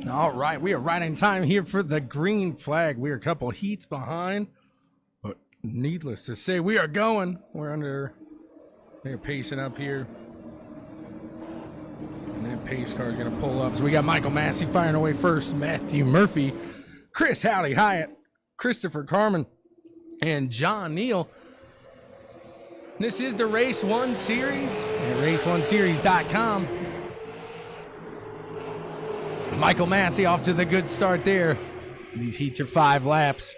All right, we are right in time here for the green flag. We are a couple heats behind, but needless to say, we are going. They're pacing up here. And that pace car is going to pull up. So we got Michael Massey firing away first, Matthew Murphy, Chris Howdy Hyatt, Christopher Carmen, and John Neal. This is the Race 1 Series at race1series.com. Michael Massey off to the good start there. These heats are 5 laps.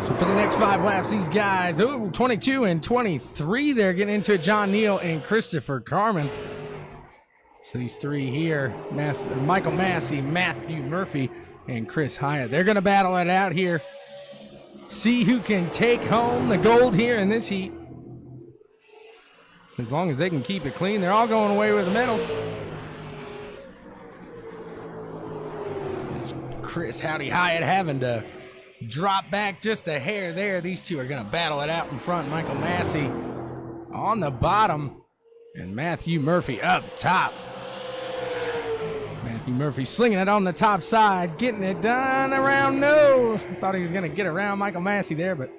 So for the next 5 laps, these guys, 22 and 23, they're getting into it. John Neal and Christopher Carmen. So these three here, Michael Massey, Matthew Murphy, and Chris Hyatt. They're going to battle it out here. See who can take home the gold here in this heat. As long as they can keep it clean, they're all going away with a medal. Chris Howdy Hyatt having to drop back just a hair there. These two are going to battle it out in front. Michael Massey on the bottom and Matthew Murphy up top. Matthew Murphy slinging it on the top side, getting it done around nose. I thought he was going to get around Michael Massey there, but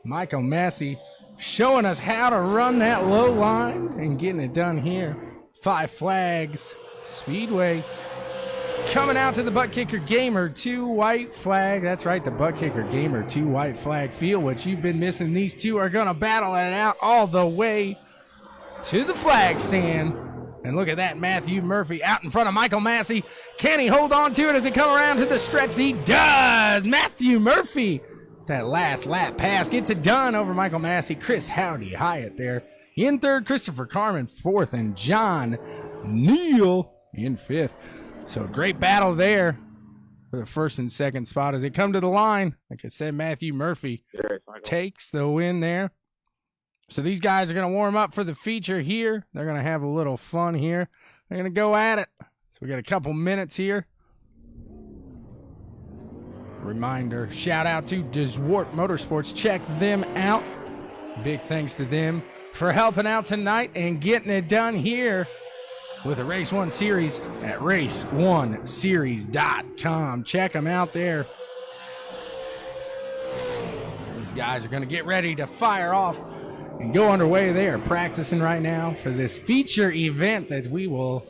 Michael Massey showing us how to run that low line and getting it done here. 5 Flags Speedway. Coming out to the Butt Kicker Gamer 2 white flag. That's right, the Butt Kicker Gamer 2 white flag field. What you've been missing, these two are going to battle it out all the way to the flag stand. And look at that, Matthew Murphy out in front of Michael Massey. Can he hold on to it as he come around to the stretch? He does! Matthew Murphy, that last lap pass, gets it done over Michael Massey. Chris Howdy Hyatt there in third, Christopher Carmen fourth, and John Neal in fifth. So a great battle there for the first and second spot as they come to the line. Like I said, Matthew Murphy takes the win there. So these guys are going to warm up for the feature here. They're going to have a little fun here. They're going to go at it. So we got a couple minutes here. Reminder, shout out to DeSwart Motorsports. Check them out. Big thanks to them for helping out tonight and getting it done here with a Race 1 Series at race1series.com. Check them out there. These guys are going to get ready to fire off and go underway. They are practicing right now for this feature event that we will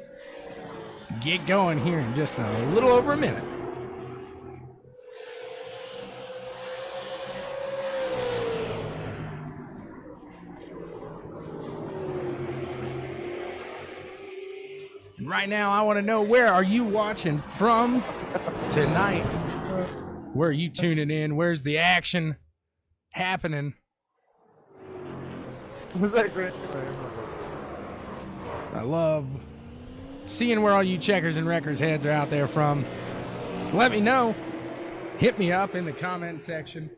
get going here in just a little over a minute. Right now, I want to know, where are you watching from tonight? Where are you tuning in? Where's the action happening? Was that great? I love seeing where all you checkers and records heads are out there from. Let me know. Hit me up in the comment section.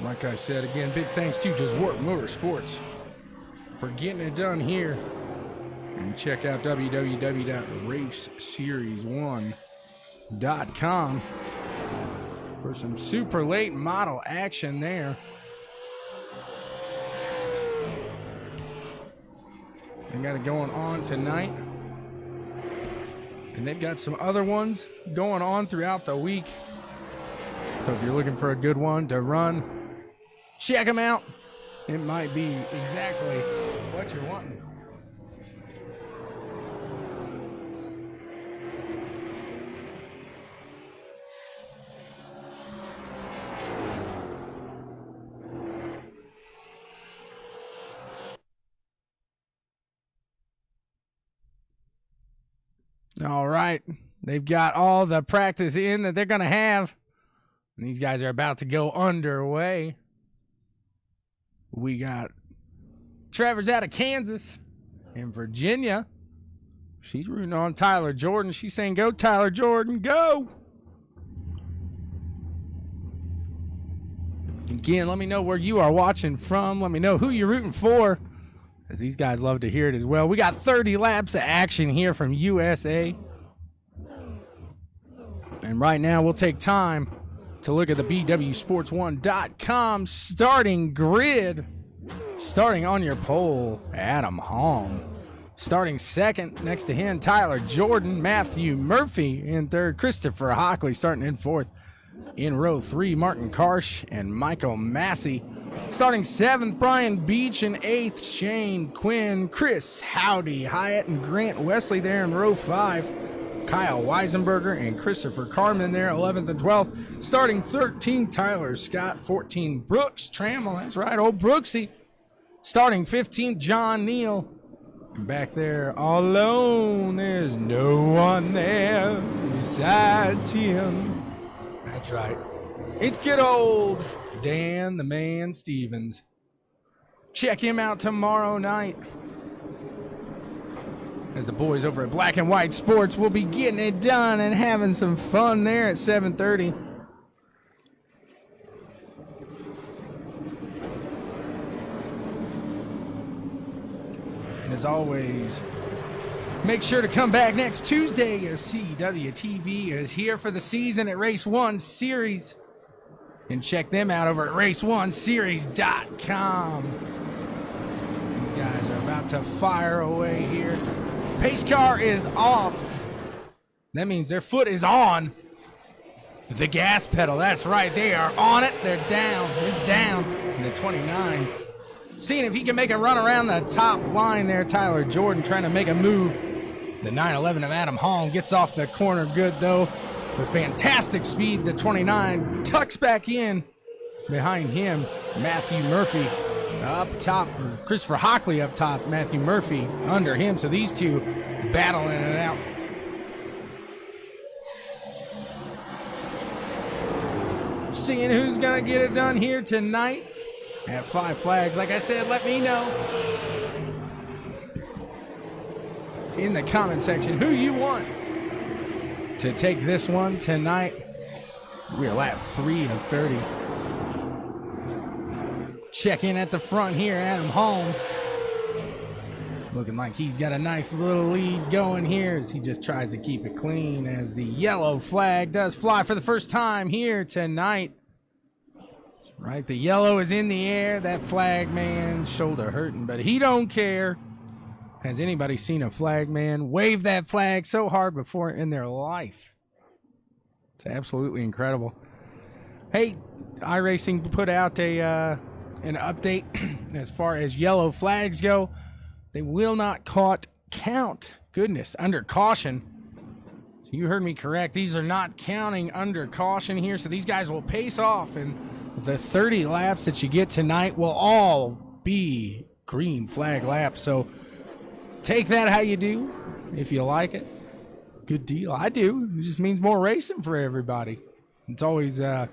Like I said, again, big thanks to DeSwart Motorsports for getting it done here. And check out www.raceseries1.com for some super late model action there. They got it going on tonight. And they've got some other ones going on throughout the week. So if you're looking for a good one to run, check them out. It might be exactly what you're wanting. All right. They've got all the practice in that they're going to have. And these guys are about to go underway. We got Trevor's out of Kansas and Virginia. She's rooting on Tyler Jordan. She's saying, go, Tyler Jordan, go. Again, let me know where you are watching from. Let me know who you're rooting for, as these guys love to hear it as well. We got 30 laps of action here from USA. And right now, we'll take time to look at the BWSports1.com starting grid. Starting on your pole, Adam Halm. Starting second, next to him, Tyler Jordan, Matthew Murphy in third, Christopher Hockley starting in fourth. In row 3, Martin Karsh and Michael Massey. Starting 7th, Brian Beach. In 8th, Shane Quinn, Chris Howdy, Hyatt, and Grant Wesley there in row 5. Kyle Weisenberger and Christopher Carmen there, 11th and 12th. Starting 13th, Tyler Scott. 14th, Brooks Trammell. That's right, old Brooksy. Starting 15th, John Neal. And back there, all alone, there's no one there besides him. That's right. It's good old Dan the Man Stevens. Check him out tomorrow night, as the boys over at Black and White Sports will be getting it done and having some fun there at 7:30. And as always, make sure to come back next Tuesday as CWTV is here for the season at Race 1 Series. And check them out over at race1series.com. These guys are about to fire away here. Pace car is off. That means their foot is on the gas pedal. That's right, they are on it. They're down. It's down. And the 29. Seeing if he can make a run around the top line there. Tyler Jordan trying to make a move. The 911 of Adam Halm gets off the corner good, though. With fantastic speed, the 29 tucks back in. Behind him, Matthew Murphy up top. Christopher Hockley up top. Matthew Murphy under him. So these two battling it out. Seeing who's going to get it done here tonight at Five Flags. Like I said, let me know in the comment section who you want to take this one tonight. We're lap 3 of 30. Check in at the front here, Adam Halm. Looking like he's got a nice little lead going here as he just tries to keep it clean as the yellow flag does fly for the first time here tonight. That's right, the yellow is in the air. That flag man shoulder hurting, but he don't care. Has anybody seen a flag man wave that flag so hard before in their life? It's absolutely incredible. Hey, iRacing put out an update as far as yellow flags go. They will not count. Goodness, under caution. So you heard me correct. These are not counting under caution here. So these guys will pace off, and the 30 laps that you get tonight will all be green flag laps. So take that how you do, if you like it. Good deal. I do. It just means more racing for everybody. It's always, or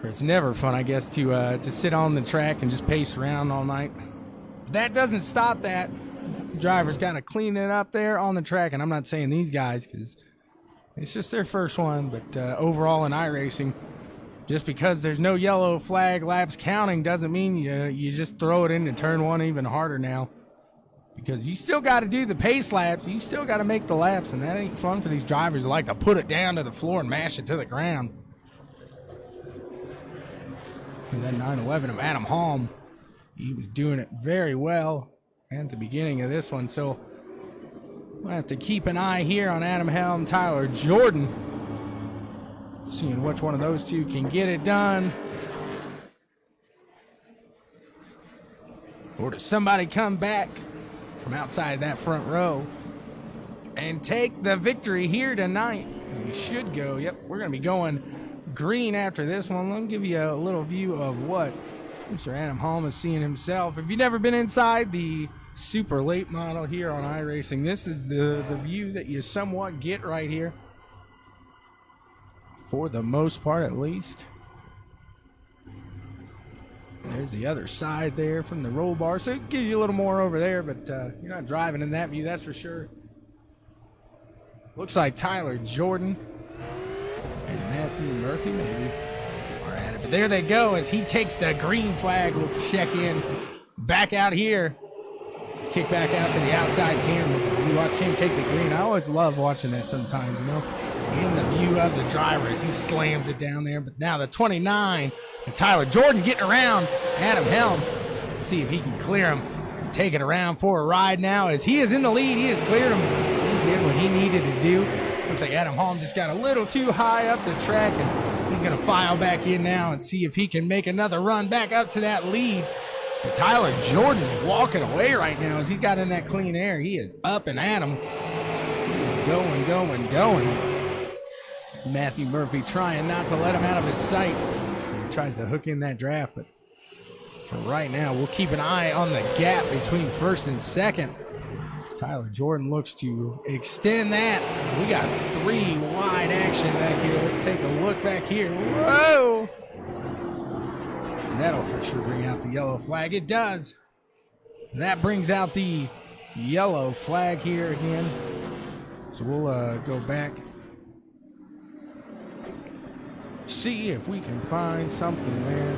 it's never fun, I guess, to sit on the track and just pace around all night. That doesn't stop that. Drivers got to clean it up there on the track, and I'm not saying these guys because it's just their first one, but overall in iRacing, just because there's no yellow flag laps counting doesn't mean you just throw it into turn one even harder now. Because you still got to do the pace laps. You still got to make the laps, and that ain't fun for these drivers who like to put it down to the floor and mash it to the ground. And then 911 of Adam Halm, he was doing it very well at the beginning of this one. So we'll have to keep an eye here on Adam Halm, Tyler Jordan, seeing which one of those two can get it done. Or does somebody come back from outside that front row and take the victory here tonight? We should go. Yep, we're going to be going green after this one. Let me give you a little view of what Mr. Adam Halm is seeing himself. If you've never been inside the super late model here on iRacing, this is the view that you somewhat get right here, for the most part at least. There's the other side there from the roll bar, so it gives you a little more over there, but you're not driving in that view, that's for sure. Looks like Tyler Jordan and Matthew Murphy maybe are at it, but there they go as he takes the green flag. We'll check in back out here, kick back out to the outside camera. We watch him take the green. I always love watching that sometimes, you know. in the view of the driver as he slams it down there. But now the 29, and Tyler Jordan getting around Adam Helm. Let's see if he can clear him. Take it around for a ride now as he is in the lead. He has cleared him. He did what he needed to do. Looks like Adam Helm just got a little too high up the track, and he's going to file back in now and see if he can make another run back up to that lead. But Tyler Jordan's walking away right now as he got in that clean air. He is up and at him. Going. Matthew Murphy trying not to let him out of his sight. He tries to hook in that draft, but for right now, we'll keep an eye on the gap between first and second. Tyler Jordan looks to extend that. We got 3 wide action back here. Let's take a look back here. Whoa! That'll for sure bring out the yellow flag. It does. That brings out the yellow flag here again. So we'll go back. See if we can find something there.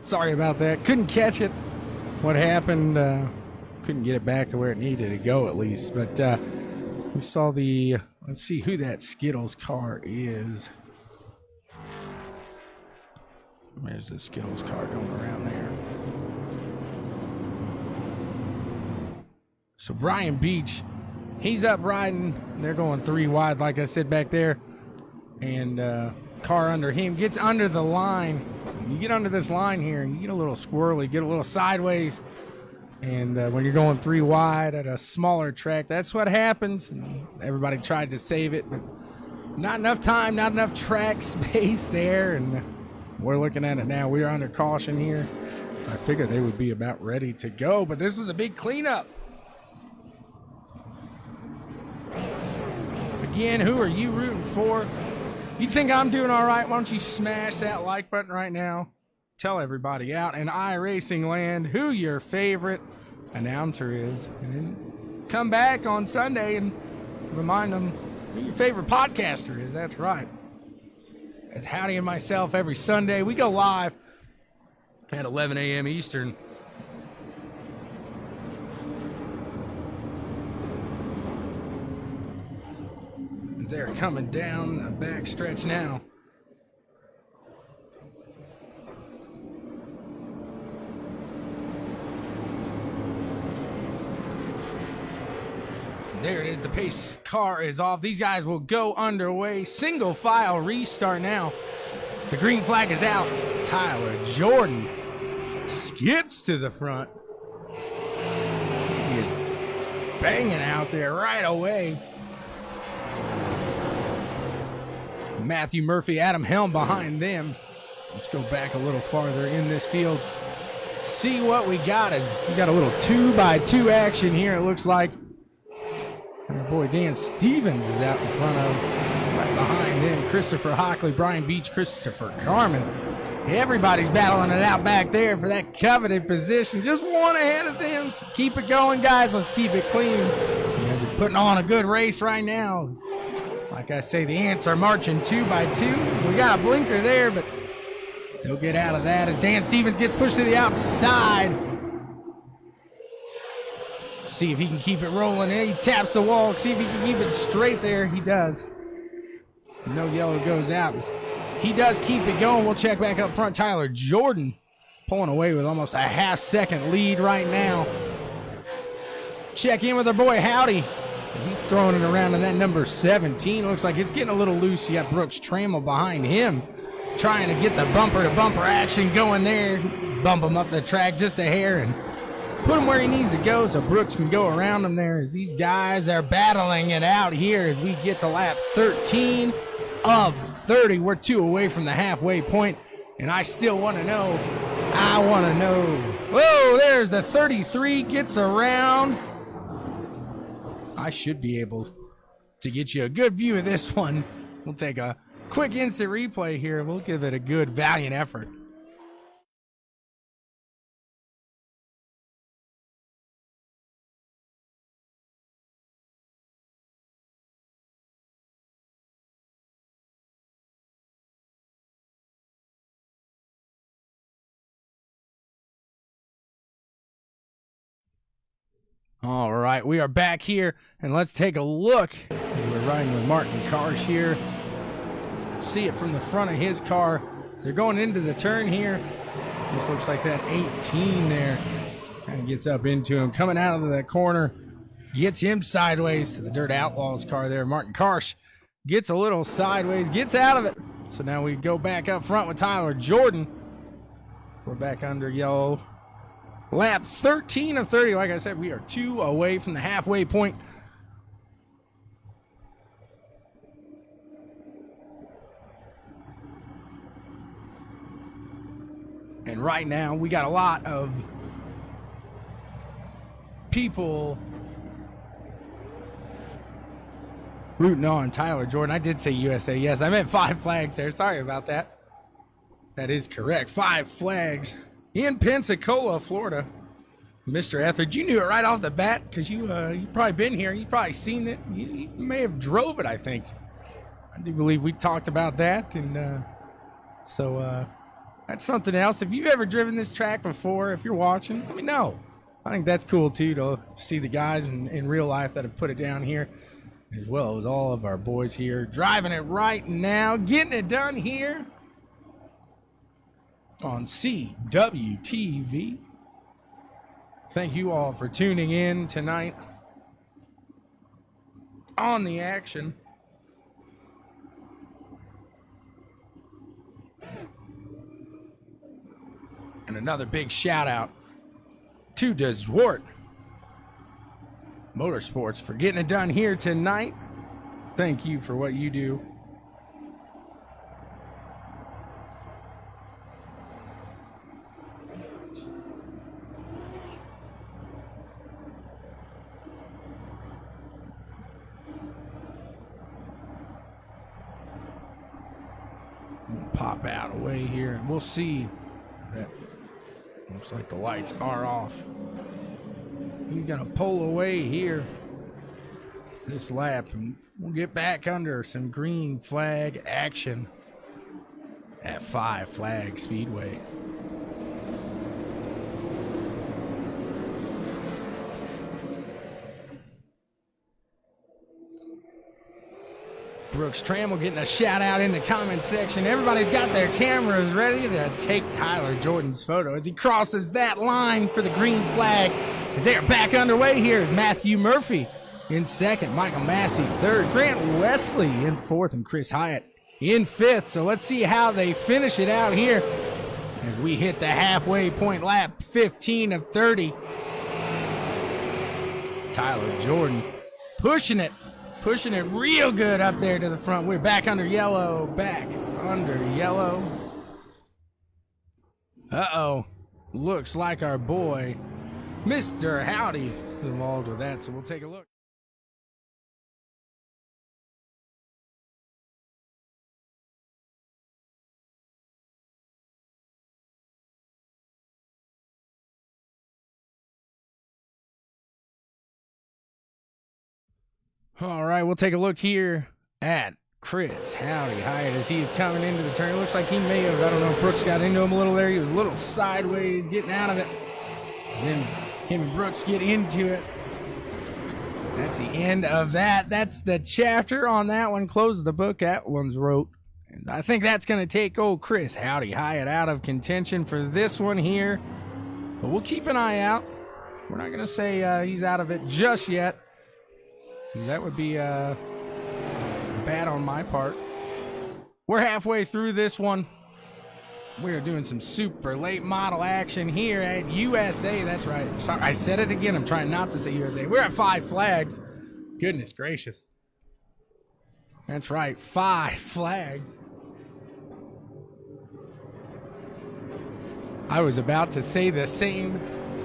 Sorry about that. Couldn't catch it. What happened? Couldn't get it back to where it needed to go, at least. But we saw the. Let's see who that Skittles car is. Where's the Skittles car going around there? So Brian Beach, he's up riding. They're going 3 wide, like I said back there. And car under him gets under the line. You get under this line here, and you get a little squirrely, get a little sideways. And when you're going 3 wide at a smaller track, that's what happens. And everybody tried to save it, but not enough time, not enough track space there. And we're looking at it now. We are under caution here. I figured they would be about ready to go, but this was a big cleanup. Again, who are you rooting for? If you think I'm doing all right, why don't you smash that like button right now? Tell everybody out in iRacing land who your favorite announcer is. And then come back on Sunday and remind them who your favorite podcaster is. That's right. As Howdy and myself every Sunday, we go live at 11 a.m. Eastern. They're coming down the back stretch now. There it is. The pace car is off. These guys will go underway. Single file restart now. The green flag is out. Tyler Jordan skips to the front. He is banging out there right away. Matthew Murphy, Adam Helm behind them. Let's go back a little farther in this field. See what we got. We got a little 2x2 action here, it looks like. And our boy Dan Stevens is out in front of, right behind him, Christopher Hockley, Brian Beach, Christopher Carmen. Everybody's battling it out back there for that coveted position. Just one ahead of them. So keep it going, guys. Let's keep it clean. We're putting on a good race right now. Like I say, the Ants are marching 2x2. We got a blinker there, but they'll get out of that as Dan Stevens gets pushed to the outside. See if he can keep it rolling. He taps the wall. See if he can keep it straight there. He does. No yellow goes out. he does keep it going. We'll check back up front. Tyler Jordan pulling away with almost a half-second lead right now. Check in with our boy Howdy. He's throwing it around in that number 17. Looks like it's getting a little loose. You got Brooks Trammell behind him, trying to get the bumper-to-bumper action going there. Bump him up the track just a hair and put him where he needs to go so Brooks can go around him there, as these guys are battling it out here as we get to lap 13 of 30. We're 2 away from the halfway point, and I still want to know. Whoa, there's the 33, gets around. I should be able to get you a good view of this one. We'll take a quick instant replay here. We'll give it a good, valiant effort. All right, we are back here, and let's take a look. We're riding with Martin Karsh here. See it from the front of his car. They're going into the turn here. This looks like that 18 there. Kind of gets up into him. Coming out of that corner, gets him sideways to the Dirt Outlaws car there. Martin Karsh gets a little sideways, gets out of it. So now we go back up front with Tyler Jordan. We're back under yellow. Lap 13 of 30. Like I said, we are 2 away from the halfway point. And right now, we got a lot of people rooting on Tyler Jordan. I did say USA. Yes, I meant 5 flags there. Sorry about that. That is correct. 5 flags in Pensacola, Florida. Mr. Etheridge, you knew it right off the bat because you probably been here. You probably seen it. You may have drove it, I think. I do believe we talked about that. And so that's something else. If you've ever driven this track before, if you're watching, let me know. I think that's cool, too, to see the guys in real life that have put it down here, as well as all of our boys here driving it right now, getting it done here on CWTV. Thank you all for tuning in tonight on the action. And another big shout out to DeZwart Motorsports for getting it done here tonight. Thank you for what you do. Pop out away here, and we'll see. That looks like the lights are off. He's gonna pull away here this lap, and we'll get back under some green flag action at 5 Flag Speedway. Brooks Trammell getting a shout out in the comment section. Everybody's got their cameras ready to take Tyler Jordan's photo as he crosses that line for the green flag. As they are back underway here is Matthew Murphy in second, Michael Massey third, Grant Wesley in fourth, and Chris Hyatt in fifth. So let's see how they finish it out here as we hit the halfway point, lap 15 of 30. Tyler Jordan pushing it real good up there to the front. We're back under yellow, Uh-oh. Looks like our boy, Mr. Howdy, is involved with that, so we'll take a look. All right, we'll take a look here at Chris Howdy Hyatt as he is coming into the turn. It looks like he may have, I don't know if Brooks got into him a little there. He was a little sideways getting out of it. And then him and Brooks get into it. That's the end of that. That's the chapter on that one. Close the book. That one's wrote. And I think that's going to take old Chris Howdy Hyatt out of contention for this one here. But we'll keep an eye out. We're not going to say he's out of it just yet. That would be bad on my part. We're halfway through this one. We are doing some super late model action here at USA. That's right. Sorry, I said it again. I'm trying not to say USA. We're at 5 flags. Goodness gracious. That's right. 5 flags. I was about to say the same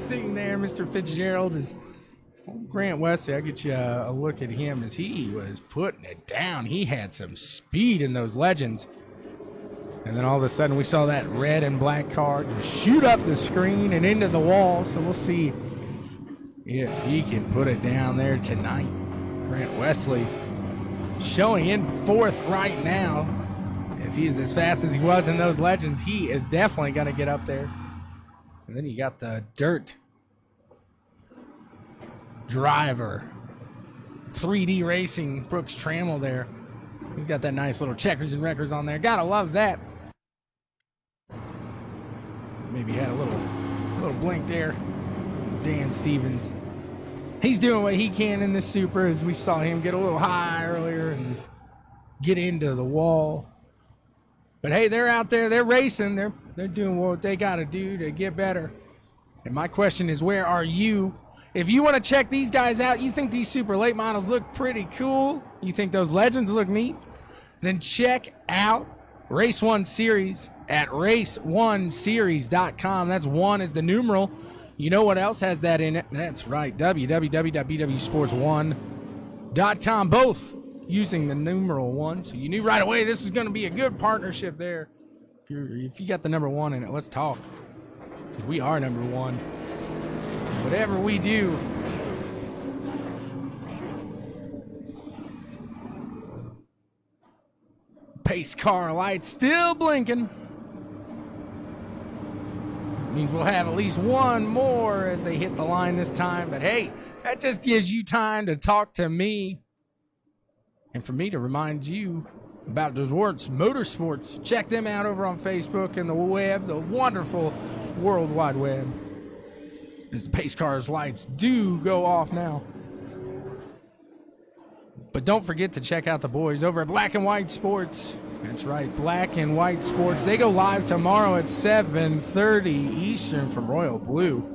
thing there, Mr. Fitzgerald, as Grant Wesley. I'll get you a look at him as he was putting it down. He had some speed in those legends. And then all of a sudden we saw that red and black car just shoot up the screen and into the wall. So we'll see if he can put it down there tonight. Grant Wesley showing in 4th right now. If he is as fast as he was in those legends, he is definitely going to get up there. And then you got the dirt driver, 3D Racing, Brooks Trammell there. He's got that nice little checkers and records on there. Gotta love that. Maybe had a little blink there. Dan Stevens. He's doing what he can in the Super, as we saw him get a little high earlier and get into the wall. But hey, they're out there, they're racing, they're doing what they gotta do to get better. And my question is, where are you? If you want to check these guys out, you think these super late models look pretty cool, you think those legends look neat, then check out Race 1 Series at race1series.com. That's 1 is the numeral. You know what else has that in it? That's right, www.bwsports1.com. Both using the numeral 1. So you knew right away this is going to be a good partnership there. If you got the number 1 in it, let's talk. Because we are number 1. Whatever we do, pace car lights still blinking. Means we'll have at least one more as they hit the line this time. But hey, that just gives you time to talk to me and for me to remind you about Deswarts Motorsports. Check them out over on Facebook and the web, the wonderful World Wide Web. As the pace cars lights do go off now. But don't forget to check out the boys over at Black and White Sports. That's right, Black and White Sports. They go live tomorrow at 7:30 Eastern from Royal Blue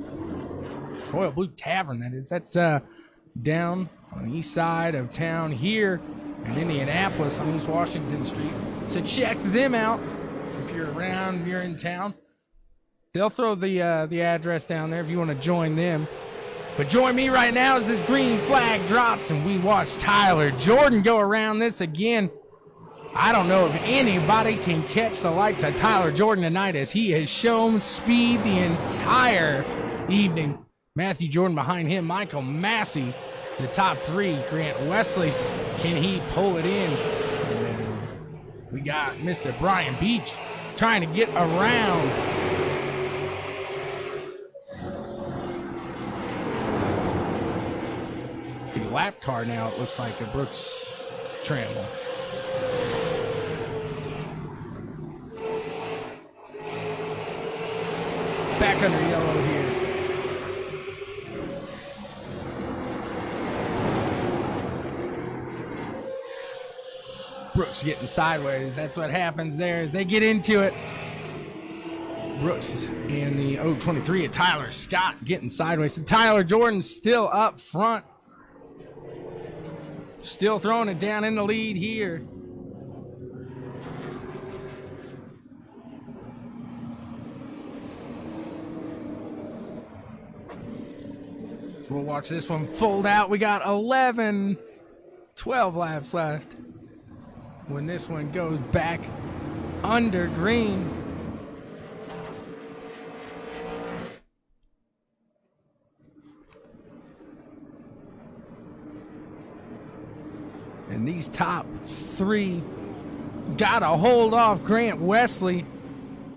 Tavern, that is. That's down on the east side of town here in Indianapolis on East Washington Street. So check them out if you're around, you're in town. They'll throw the address down there if you want to join them. But join me right now as this green flag drops and we watch Tyler Jordan go around this again. I don't know if anybody can catch the likes of Tyler Jordan tonight, as he has shown speed the entire evening. Matthew Jordan behind him, Michael Massey, the top 3. Grant Wesley, can he pull it in? We got Mr. Brian Beach trying to get around. The lap car now, it looks like a Brooks Trammell. Back under yellow here. Brooks getting sideways. That's what happens there as they get into it. Brooks in the 023 of Tyler Scott getting sideways. So Tyler Jordan still up front. Still throwing it down in the lead here. So we'll watch this one fold out. We got 12 laps left when this one goes back under green. And these top 3 got to hold off Grant Wesley,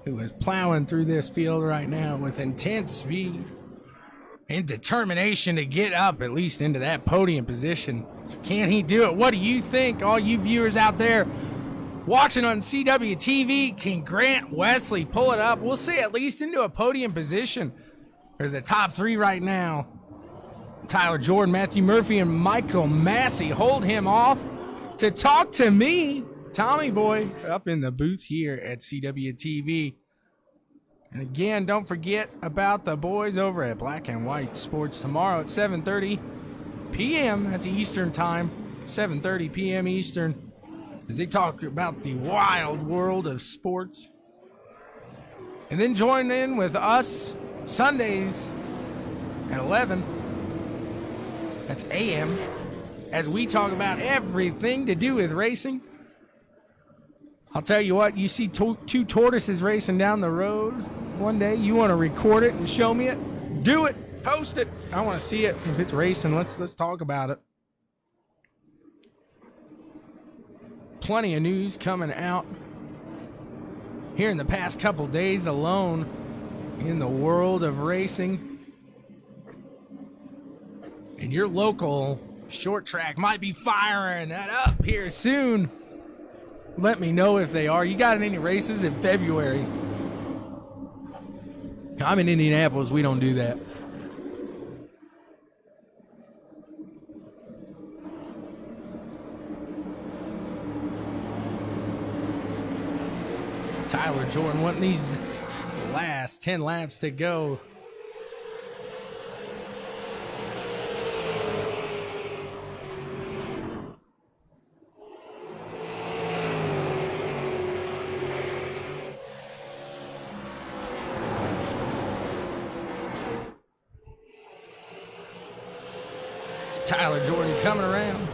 who is plowing through this field right now with intense speed and determination to get up at least into that podium position. So can he do it? What do you think, all you viewers out there? watching on CWTV. Can Grant Wesley pull it up? We'll say at least into a podium position. They're the top three right now. Tyler Jordan, Matthew Murphy, and Michael Massey hold him off. To talk to me, Tommy Boy, up in the booth here at CWTV. And again, don't forget about the boys over at Black and White Sports tomorrow at 7:30 p.m. That's Eastern time, 7:30 p.m. Eastern, as they talk about the wild world of sports. And then join in with us Sundays at 11. That's a.m. as we talk about everything to do with racing. I'll tell you what, you see two tortoises racing down the road one day, you want to record it and show me it, do it, post it. I want to see it. If it's racing, let's talk about it. Plenty of news coming out here in the past couple days alone in the world of racing. And your local short track might be firing that up here soon. Let me know if they are. You got any races in February? I'm in Indianapolis. We don't do that. Tyler Jordan wanting these last 10 laps to go. Tyler Jordan coming around.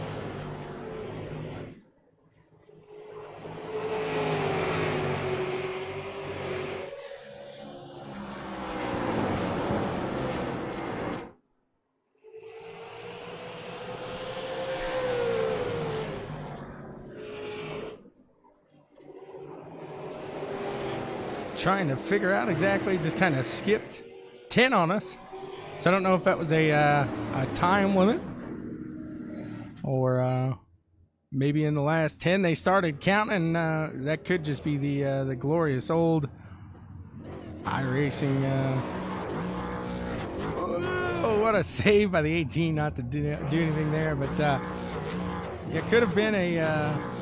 Trying to figure out exactly, just kind of skipped 10 on us. So I don't know if that was a time limit. Or maybe in the last 10 they started counting. That could just be the glorious old iRacing. Oh, what a save by the 18, not to do anything there. But it could have been a...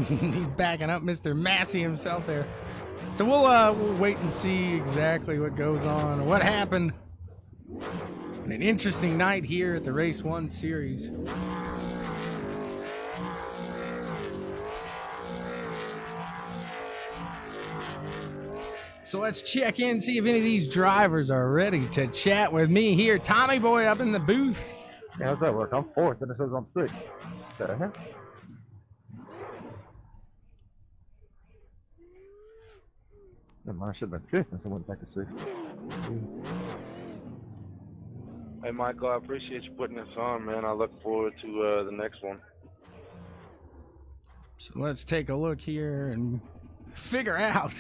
he's backing up Mr. Massey himself there. So we'll wait and see exactly what goes on, what happened. And an interesting night here at the Race 1 Series. So let's check in, see if any of these drivers are ready to chat with me here. Tommy Boy up in the booth. Yeah, how's that work? I'm fourth and it says I'm sixth. What the heck? Never mind, I should have been fifth and someone back to sixth. Hey, Michael, I appreciate you putting this on, man. I look forward to the next one. So let's take a look here and figure out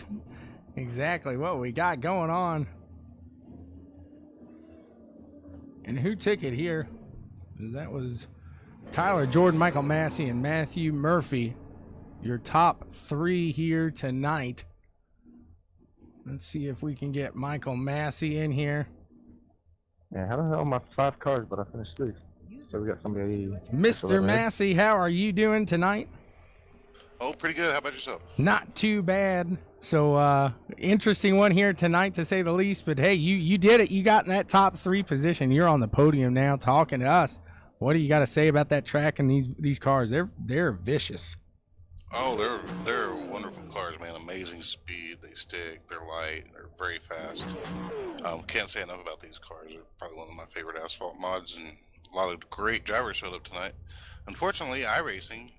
exactly what we got going on. And who took it here? That was Tyler Jordan, Michael Massey, and Matthew Murphy. Your top three here tonight. Let's see if we can get Michael Massey in here. Yeah, how the hell am I 5 cars, but I finished 6? So we got somebody. Mr. Massey, how are you doing tonight? Oh, pretty good. How about yourself? Not too bad. So, interesting one here tonight, to say the least. But hey, you did it. You got in that top 3 position. You're on the podium now, talking to us. What do you got to say about that track and these cars? They're vicious. Oh, they're wonderful cars, man. Amazing speed. They stick. They're light. They're very fast. Can't say enough about these cars. They're probably one of my favorite asphalt mods, and a lot of great drivers showed up tonight. Unfortunately, iRacing,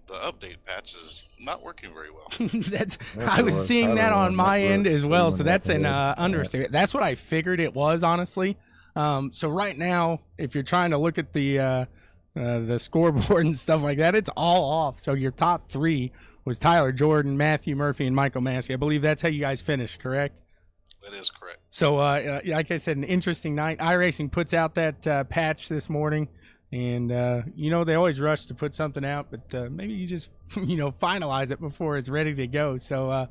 the update patch is not working very well. I was seeing that on my end as well, so that's an understatement. That's what I figured it was, honestly. So right now, if you're trying to look at the scoreboard and stuff like that, it's all off. So your top 3 was Tyler Jordan, Matthew Murphy, and Michael Massey. I believe that's how you guys finished, correct? That is correct. So, like I said, an interesting night. iRacing puts out that patch this morning, And they always rush to put something out, but maybe you just finalize it before it's ready to go. So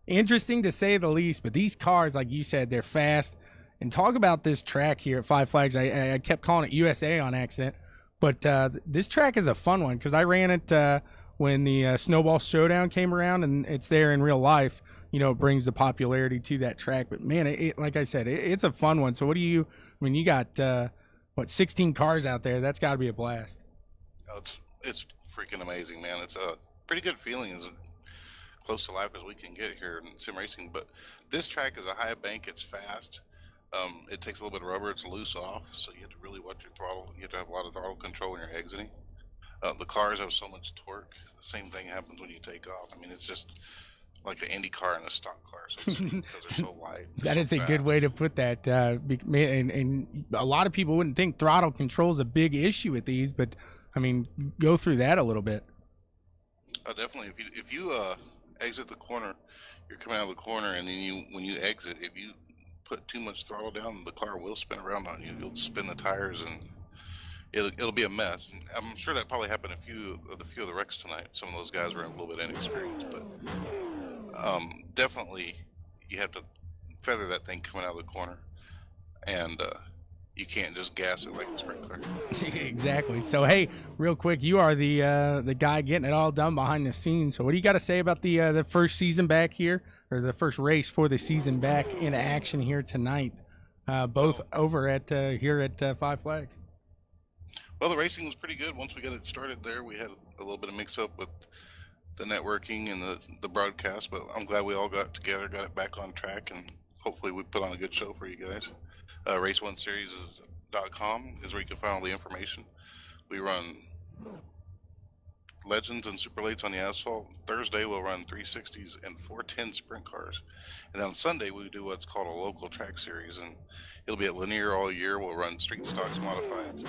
interesting to say the least. But these cars, like you said, they're fast. And talk about this track here at Five Flags. I kept calling it USA on accident, but this track is a fun one because I ran it when the Snowball Showdown came around, and it's there in real life. It brings the popularity to that track. But man, like I said, it's a fun one. So what do you? I mean, you got 16 cars out there? That's got to be a blast. Oh, it's freaking amazing, man. It's a pretty good feeling, as close to life as we can get here in sim racing. But this track is a high bank. It's fast. It takes a little bit of rubber. It's loose off, so you have to really watch your throttle. You have to have a lot of throttle control when you're exiting. The cars have so much torque. The same thing happens when you take off. I mean, it's just like an Indy car and a stock car, so to speak, because they're so light. That is a good way to put that. And a lot of people wouldn't think throttle control is a big issue with these, but I mean, go through that a little bit. Definitely. If you exit the corner, you're coming out of the corner, and then when you exit, if you put too much throttle down, the car will spin around on you. You'll spin the tires, and it'll be a mess. And I'm sure that probably happened a few of the wrecks tonight. Some of those guys were a little bit inexperienced, but definitely you have to feather that thing coming out of the corner, and you can't just gas it like a sprint car. Exactly. So hey, real quick, you are the guy getting it all done behind the scenes. So what do you got to say about the first season back here, or the first race for the season back in action here tonight, both over at here at Five Flags? Well, the racing was pretty good. Once we got it started there, we had a little bit of mix-up with the networking and the broadcast, but I'm glad we all got together, got it back on track, and hopefully we put on a good show for you guys. Race1Series.com is where you can find all the information. We run Legends and Super Lates on the asphalt. Thursday we'll run 360s and 410 sprint cars. And then on Sunday we do what's called a local track series, and it'll be at Linear all year. We'll run street stocks, modifieds,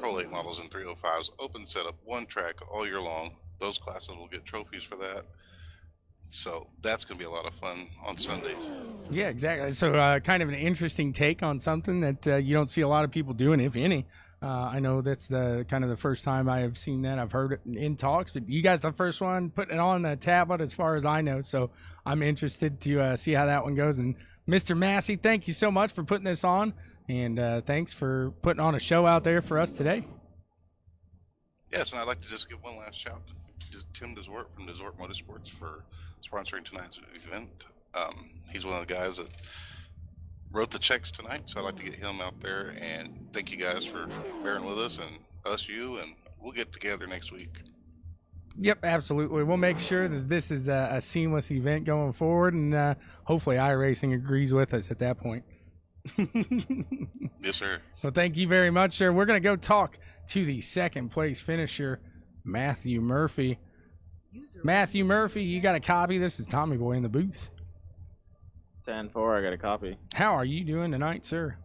Pro Late models, and 305s, open setup, one track all year long. Those classes will get trophies for that. So that's going to be a lot of fun on Sundays. Yeah, exactly. So kind of an interesting take on something that you don't see a lot of people doing, if any. I know that's the kind of the first time I have seen that. I've heard it in talks, but you guys the first one putting it on the tablet as far as I know. So I'm interested to see how that one goes. And Mr. Massey, thank you so much for putting this on. And thanks for putting on a show out there for us today. Yes, and I'd like to just give one last shout to Tim Desort from Desort Motorsports for sponsoring tonight's event. He's one of the guys that wrote the checks tonight, so I'd like to get him out there, and thank you guys for bearing with us, and and we'll get together next week. Yep, absolutely. We'll make sure that this is a seamless event going forward, and hopefully iRacing agrees with us at that point. Yes, sir. Well, thank you very much, sir. We're going to go talk to the second place finisher, Matthew Murphy. Matthew Murphy, you got a copy? This is Tommy Boy in the booth. 10-4, I got a copy. How are you doing tonight, sir?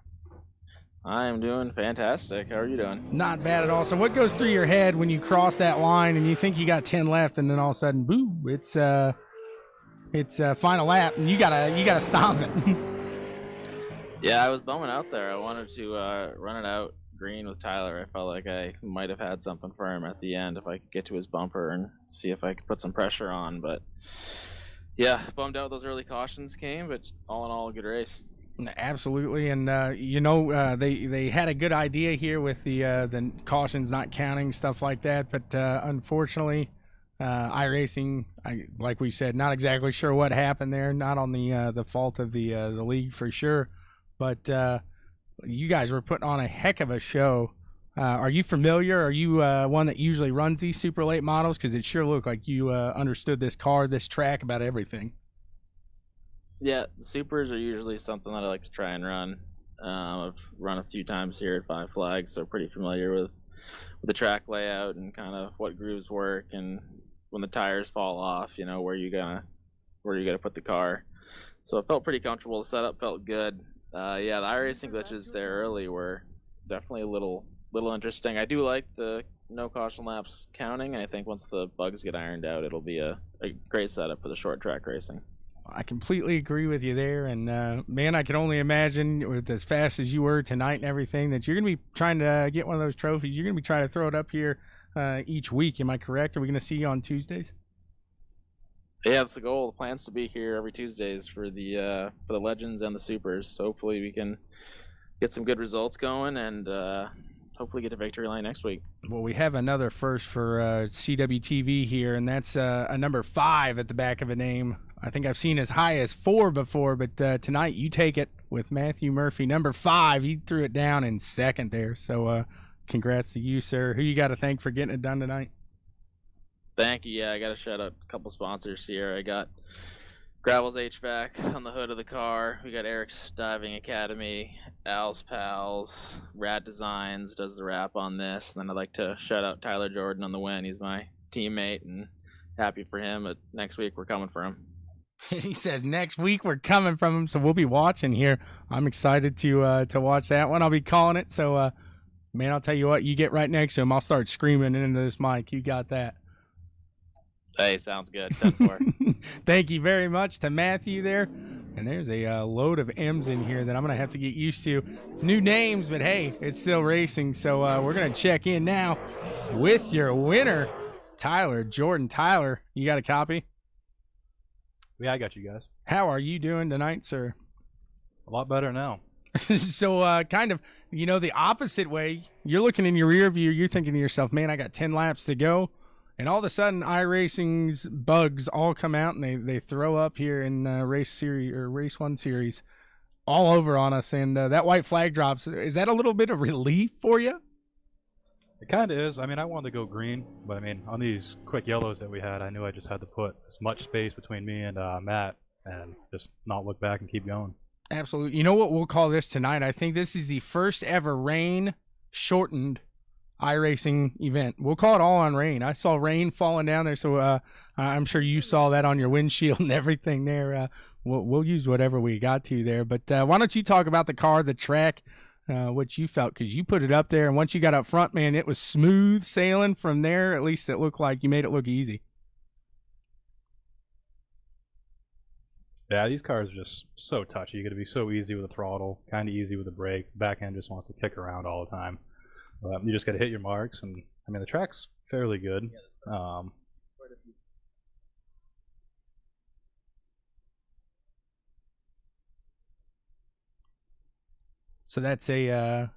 I am doing fantastic. How are you doing? Not bad at all. So what goes through your head when you cross that line and you think you got 10 left, and then all of a sudden, boo, it's final lap, and you gotta stop it. Yeah, I was bumming out there. I wanted to run it out green with Tyler. I felt like I might have had something for him at the end if I could get to his bumper and see if I could put some pressure on. But yeah, bummed out those early cautions came, but all in all, a good race. Absolutely, and they had a good idea here with the cautions not counting, stuff like that. But unfortunately, iRacing, like we said, not exactly sure what happened there. Not on the fault of the league for sure, but you guys were putting on a heck of a show. Are you familiar? Are you one that usually runs these super late models? Because it sure looked like you understood this car, this track, about everything. Yeah, the supers are usually something that I like to try and run. I've run a few times here at Five Flags, so pretty familiar with the track layout and kind of what grooves work, and when the tires fall off, where you gonna put the car. So it felt pretty comfortable. The setup felt good. Yeah, the iRacing glitches there early were definitely a little interesting. I do like the no caution laps counting, and I think once the bugs get ironed out, it'll be a great setup for the short track racing. I completely agree with you there, and man, I can only imagine with as fast as you were tonight and everything that you're going to be trying to get one of those trophies. You're going to be trying to throw it up here each week. Am I correct? Are we going to see you on Tuesdays? Yeah, that's the goal. The plan's to be here every Tuesdays for the Legends and the Supers. So hopefully we can get some good results going and hopefully get to victory lane next week. Well, we have another first for CWTV here, and that's a number 5 at the back of a name. I think I've seen as high as 4 before, but tonight you take it with Matthew Murphy, number 5. He threw it down in second there. So congrats to you, sir. Who you got to thank for getting it done tonight? Thank you. Yeah, I got to shout out a couple sponsors here. I got Gravel's HVAC on the hood of the car. We got Eric's Diving Academy, Al's Pals, Rad Designs does the wrap on this. And then I'd like to shout out Tyler Jordan on the win. He's my teammate and happy for him. But next week we're coming for him. He says next week we're coming from him, so we'll be watching here. I'm excited to watch that one. I'll be calling it. So, man, I'll tell you what, you get right next to him, I'll start screaming into this mic. You got that. Hey, sounds good. 10-4. Thank you very much to Matthew there. And there's a load of M's in here that I'm going to have to get used to. It's new names, but hey, it's still racing. So we're going to check in now with your winner, Tyler Jordan. Tyler, you got a copy? Yeah, I got you guys. How are you doing tonight, sir? A lot better now. So kind of, the opposite way. You're looking in your rear view. You're thinking to yourself, man, I got 10 laps to go. And all of a sudden, iRacing's bugs all come out, and they throw up here in Race 1 series all over on us. And that white flag drops. Is that a little bit of relief for you? It kind of is. I mean, I wanted to go green, but I mean, on these quick yellows that we had, I knew I just had to put as much space between me and Matt and just not look back and keep going. Absolutely. You know what we'll call this tonight? I think this is the first ever rain-shortened iRacing event. We'll call it all on rain. I saw rain falling down there, so I'm sure you saw that on your windshield and everything there. We'll use whatever we got to there. But why don't you talk about the car, the track, what you felt, because you put it up there, and once you got up front, man, it was smooth sailing from there. At least it looked like you made it look easy. Yeah, these cars are just so touchy. You got to be so easy with the throttle, kind of easy with the brake. Back end just wants to kick around all the time. You just got to hit your marks, and I mean the track's fairly good. So that's a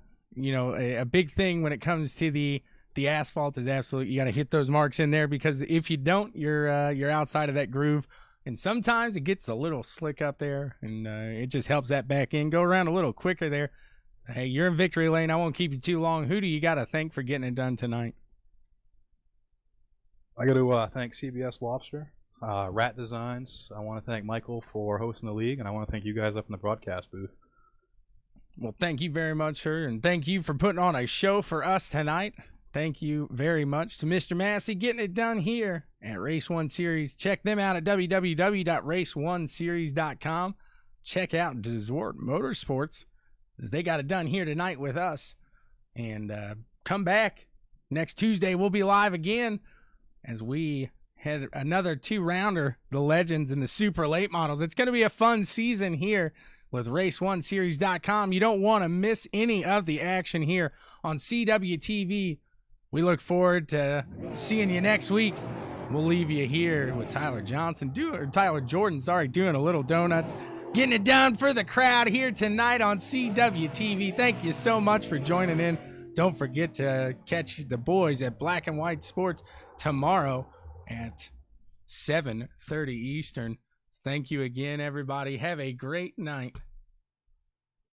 big thing when it comes to the asphalt is absolutely, you got to hit those marks in there, because if you don't, you're outside of that groove. And sometimes it gets a little slick up there, and it just helps that back end go around a little quicker there. Hey, you're in victory lane. I won't keep you too long. Who do you got to thank for getting it done tonight? I got to thank CBS Lobster, Rat Designs. I want to thank Michael for hosting the league, and I want to thank you guys up in the broadcast booth. Well, thank you very much, sir, and thank you for putting on a show for us tonight. Thank you very much to Mr. Massey getting it done here at Race 1 Series. Check them out at www.race1series.com. Check out Desort Motorsports, as they got it done here tonight with us. And come back next Tuesday. We'll be live again as we had another 2-rounder, the Legends and the Super Late Models. It's going to be a fun season here with Race1Series.com. You don't want to miss any of the action here on CWTV. We look forward to seeing you next week. We'll leave you here with Tyler Jordan, doing a little donuts. Getting it done for the crowd here tonight on CWTV. Thank you so much for joining in. Don't forget to catch the boys at Black and White Sports tomorrow at 7:30 Eastern. Thank you again, everybody. Have a great night.